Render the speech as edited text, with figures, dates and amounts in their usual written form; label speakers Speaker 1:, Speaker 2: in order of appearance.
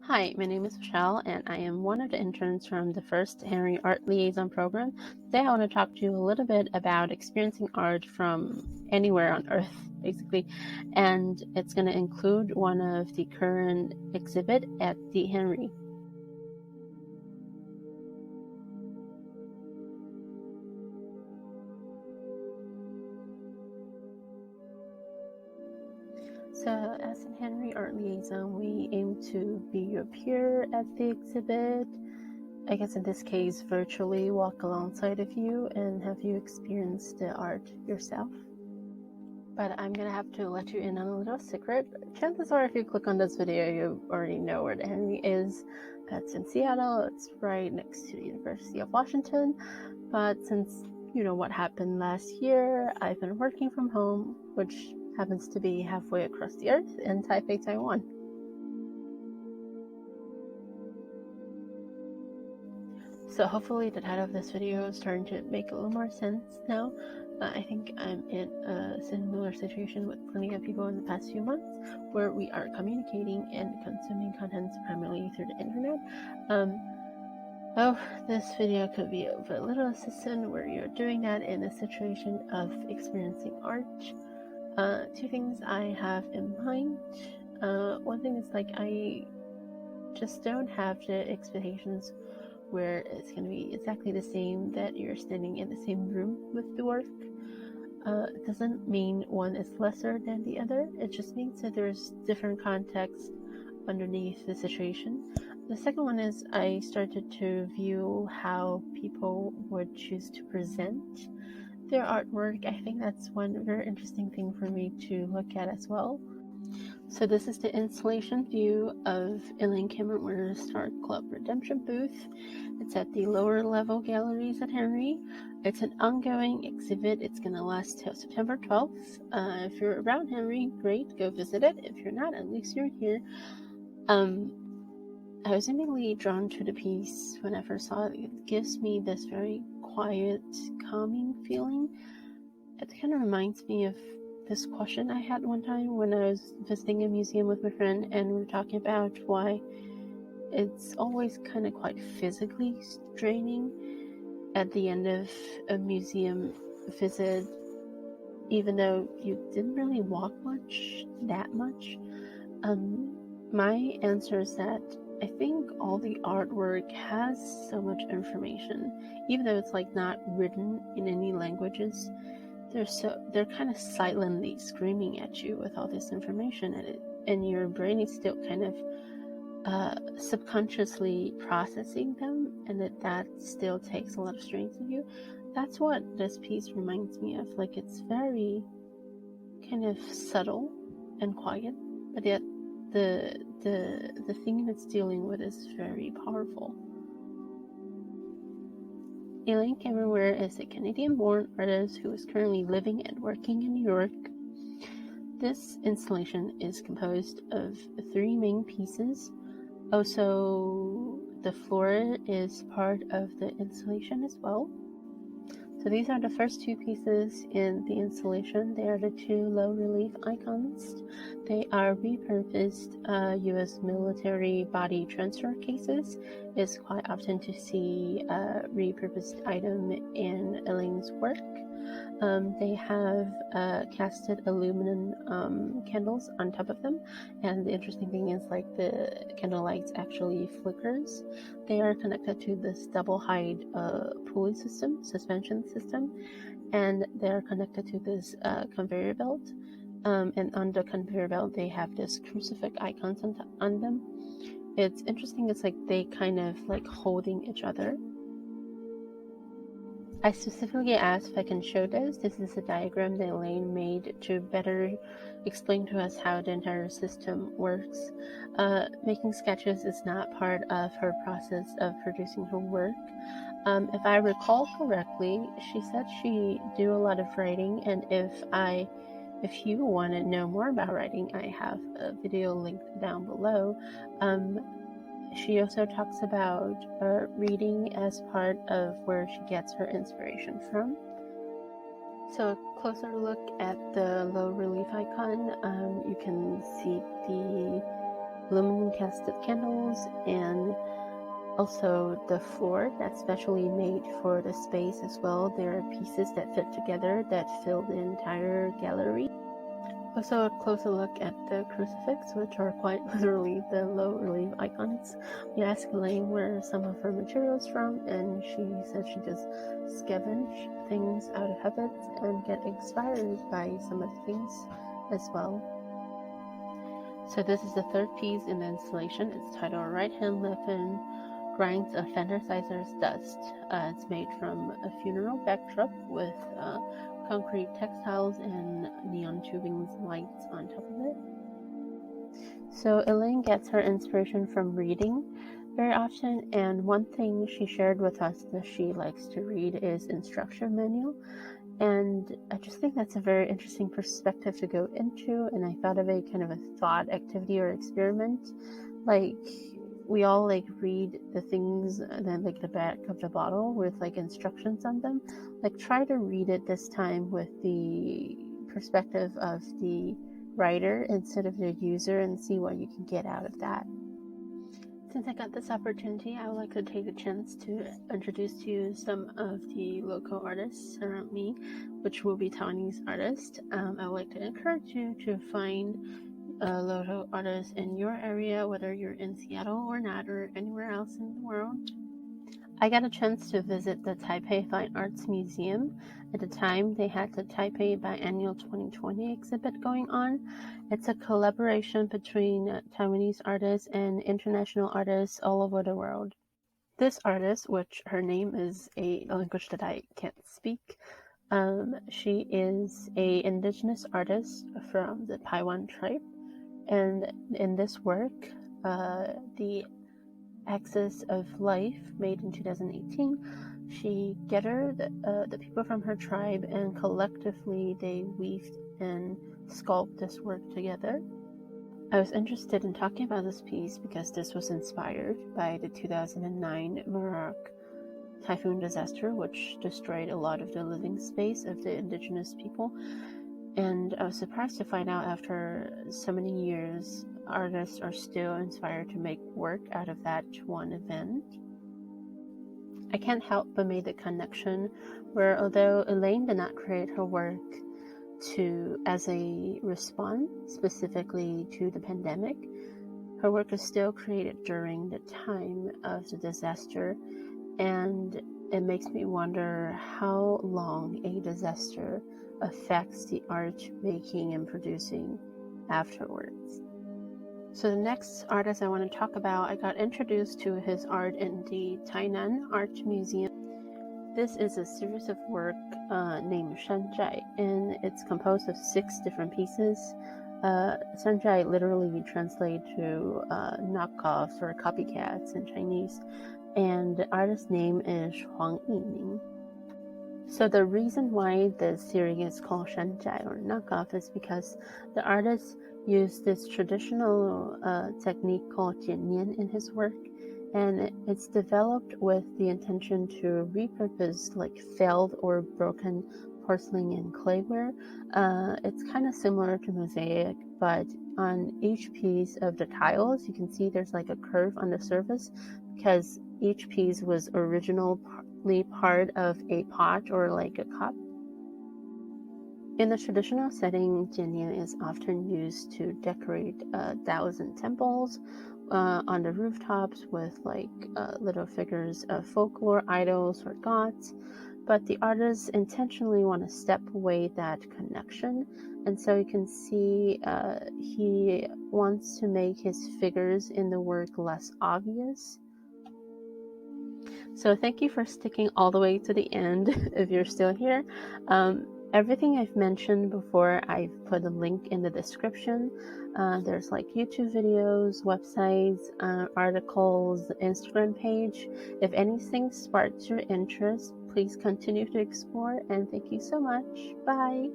Speaker 1: Hi, my name is Michelle, and I am one of the interns from the first Henry Art Liaison program. Today I want to talk to you a little bit about experiencing art from anywhere on Earth, basically, and it's going to include one of the current exhibit at the Henry. So as an Henry Art Liaison, we aim to be your peer at the exhibit. I guess in this case, virtually walk alongside of you and have you experience the art yourself. But I'm gonna have to let you in on a little secret. Chances are if you click on this video, you already know where the Henry is. It's in Seattle. It's right next to the University of Washington. But since you know what happened last year, I've been working from home, which happens to be halfway across the earth in Taipei, Taiwan. So hopefully the title of this video is starting to make a little more sense now. I think I'm in a similar situation with plenty of people in the past few months where we are communicating and consuming content primarily through the internet. This video could be of a little assistant where you're doing that in a situation of experiencing art. Two things I have in mind. One thing is like I just don't have the expectations where it's going to be exactly the same, that you're standing in the same room with the work. It doesn't mean one is lesser than the other. It just means that there's different context underneath the situation. The second one is I started to view how people would choose to present their artwork. I think that's one very interesting thing for me to look at as well. So this is the installation view of Elaine Cameron-Weir's Star Club Redemption booth. It's at the lower level galleries at Henry. It's an ongoing exhibit. It's going to last till September 12th. If you're around Henry, great, go visit it. If you're not, at least you're here. I was immediately drawn to the piece when I first saw it. It gives me this very quiet, calming feeling. It kind of reminds me of this question I had one time when I was visiting a museum with my friend, and we were talking about why it's always kind of quite physically draining at the end of a museum visit, even though you didn't really walk that much. My answer is that I think all the artwork has so much information, even though it's like not written in any languages. They're kind of silently screaming at you with all this information, and your brain is still kind of subconsciously processing them, and that still takes a lot of strength of you. That's what this piece reminds me of. Like, it's very kind of subtle and quiet, but yet the theme it's dealing with is very powerful. Elaine Cameron-Weir is a Canadian-born artist who is currently living and working in New York. This installation is composed of 3 main pieces. Also, the floor is part of the installation as well. So these are the first 2 pieces in the installation. They are the 2 low-relief icons. They are repurposed U.S. military body transfer cases. It's quite often to see a repurposed item in Elaine's work. They have casted aluminum candles on top of them, and the interesting thing is like the candle lights actually flickers. They are connected to this double height pulley system, suspension system, and they're connected to this conveyor belt. And on the conveyor belt, they have this crucifix icons on them. It's interesting. It's like they kind of like holding each other. I specifically asked if I can show this. This is a diagram that Elaine made to better explain to us how the entire system works. Making sketches is not part of her process of producing her work. If I recall correctly, she said she do a lot of writing, and if you want to know more about writing, I have a video linked down below. She also talks about reading as part of where she gets her inspiration from. So a closer look at the low relief icon, you can see the aluminum casted candles, and also the floor that's specially made for the space as well. There are pieces that fit together that fill the entire gallery. Also a closer look at the crucifix, which are quite literally the low relief icons. We asked Elaine where some of her materials from, and she said she just scavenge things out of habits and get inspired by some of the things as well. So this is the third piece in the installation. It's titled Right Hand Lifting Grinds of Fantasizer's Dust. It's made from a funeral backdrop with concrete textiles and neon tubing lights on top of it. So Elaine gets her inspiration from reading very often, and one thing she shared with us that she likes to read is instruction manual. And I just think that's a very interesting perspective to go into, and I thought of it kind of a thought activity or experiment. Like, we all like read the things and then like the back of the bottle with like instructions on them. Like, try to read it this time with the perspective of the writer instead of the user and see what you can get out of that. Since I got this opportunity, I would like to take a chance to introduce to you some of the local artists around me, which will be Taiwanese artists. I would like to encourage you to find local artists in your area, whether you're in Seattle or not, or anywhere else in the world. I got a chance to visit the Taipei Fine Arts Museum. At the time, they had the Taipei Biennial 2020 exhibit going on. It's a collaboration between Taiwanese artists and international artists all over the world. This artist, which her name is a language that I can't speak, she is an indigenous artist from the Taiwan tribe. And in this work, the Axis of Life, made in 2018, she gathered the people from her tribe, and collectively they weaved and sculpted this work together. I was interested in talking about this piece because this was inspired by the 2009 Merauke typhoon disaster, which destroyed a lot of the living space of the indigenous people. And I was surprised to find out after so many years, artists are still inspired to make work out of that one event. I can't help but make the connection where, although Elaine did not create her work as a response specifically to the pandemic, her work is still created during the time of the disaster, and it makes me wonder how long a disaster affects the art making and producing afterwards. So the next artist I want to talk about, I got introduced to his art in the Tainan Art Museum. This is a series of work named Shanzhai, and it's composed of 6 different pieces. Shanzhai literally translates to knockoff or copycats in Chinese, and the artist's name is Huang Yiming. So the reason why the series is called Shanzhai or knockoff is because the artist used this traditional technique called jiannian in his work, and it's developed with the intention to repurpose like failed or broken porcelain and clayware. It's kind of similar to mosaic, but on each piece of the tiles, you can see there's like a curve on the surface because each piece was originally part of a pot or like a cup. In the traditional setting, jiannian is often used to decorate Taoism temples on the rooftops with like little figures of folklore idols or gods. But the artists intentionally want to step away that connection, and so you can see he wants to make his figures in the work less obvious. So thank you for sticking all the way to the end if you're still here. Everything I've mentioned before, I've put a link in the description. There's like YouTube videos, websites, articles, Instagram page. If anything sparks your interest, please continue to explore, and thank you so much. Bye.